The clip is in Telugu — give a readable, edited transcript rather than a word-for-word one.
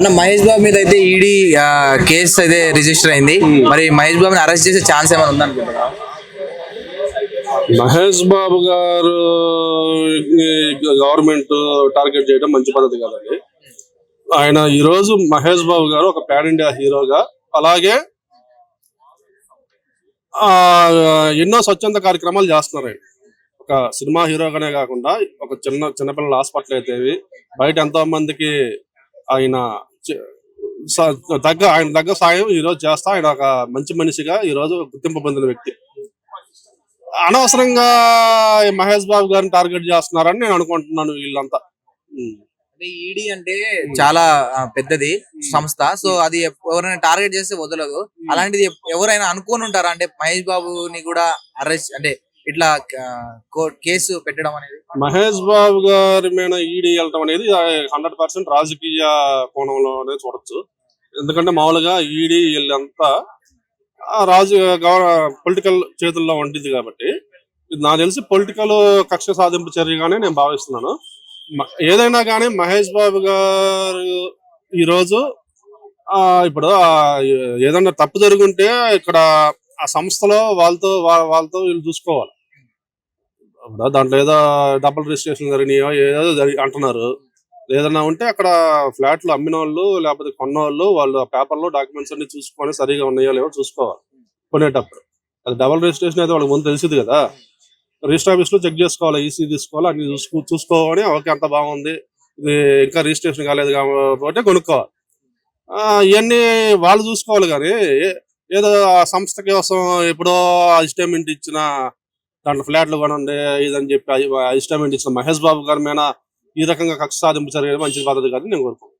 అన్న మహేష్ బాబు మీద అయితే ఈడీ కేసు అయితే రిజిస్టర్ అయింది. మరి మహేష్ బాబుని అరెస్ట్ చేసే ఛాన్స్ ఏమైనా ఉందనుకుంటున్నా? మహేష్ బాబు గారు గవర్నమెంట్ టార్గెట్ చేయడం మంచి పద్ధతి కాదండి. ఆయన ఈ రోజు మహేష్ బాబు గారు ఒక పాన్ ఇండియా హీరోగా, అలాగే ఎన్నో స్వచ్ఛంద కార్యక్రమాలు చేస్తున్నారు. ఆయన ఒక సినిమా హీరోగానే కాకుండా ఒక చిన్నపిల్లల హాస్పిటల్ అయితే బయట ఎంతో మందికి ఆయన ఆయన దగ్గర సాయం ఈ రోజు చేస్తా. ఆయన ఒక మంచి మనిషిగా ఈ రోజు గుర్తింపు పొందిన వ్యక్తి. అనవసరంగా మహేష్ బాబు గారిని టార్గెట్ చేస్తున్నారని నేను అనుకుంటున్నాను వీళ్ళంతా. ఈడీ అంటే చాలా పెద్దది సంస్థ. సో అది ఎవరైనా టార్గెట్ చేస్తే వదలదు. అలాంటిది ఎవరైనా అనుకోని ఉంటారా అంటే మహేష్ బాబుని కూడా అరెస్ట్ అంటే ఇట్లా కేసు పెట్టడం అనేది? మహేష్ బాబు గారి మీద ఈడీ వెళ్ళటం అనేది 100% రాజకీయ కోణంలోనే చూడొచ్చు. ఎందుకంటే మామూలుగా ఈడీ వీళ్ళంతా పొలిటికల్ చేతుల్లో ఉంటుంది కాబట్టి ఇది నాకు తెలిసి పొలిటికల్ కక్ష సాధింపు చర్యగానే నేను భావిస్తున్నాను. ఏదైనా కానీ మహేష్ బాబు గారు ఈరోజు ఇప్పుడు ఏదైనా తప్పు జరుగుంటే ఇక్కడ ఆ సంస్థలో వాళ్ళతో వీళ్ళు చూసుకోవాలి. దాంట్లో ఏదో డబుల్ రిజిస్ట్రేషన్ జరిగినాయో ఏదో అంటున్నారు. ఏదైనా ఉంటే అక్కడ ఫ్లాట్లు అమ్మిన వాళ్ళు లేకపోతే కొన్న వాళ్ళు ఆ పేపర్లో డాక్యుమెంట్స్ అన్ని చూసుకొని సరిగా ఉన్నాయో లేవో చూసుకోవాలి కొనేటప్పుడు. అది డబుల్ రిజిస్ట్రేషన్ అయితే వాళ్ళకి ముందు తెలిసింది కదా. రిజిస్టర్ ఆఫీస్ లో చెక్ చేసుకోవాలి, ఈసీ తీసుకోవాలి, అన్ని చూసుకోవాలి. ఓకే, అంత బాగుంది, ఇది ఇంకా రిజిస్ట్రేషన్ కాలేదు కాబట్టి కొనుక్కోవాలి. ఇవన్నీ వాళ్ళు చూసుకోవాలి. కానీ ఏదో సంస్థ కోసం ఎప్పుడో అడ్వర్టైజ్మెంట్ ఇచ్చిన దాంట్లో ఫ్లాట్లు కొనండి ఇదని చెప్పి అడ్వర్టైజ్మెంట్ ఇచ్చిన మహేష్ బాబు గారి మీద ఈ రకంగా కక్ష సాధింపు జరిగేది మంచి పద్ధతి కాదు నేను కోరుకుంటున్నాను.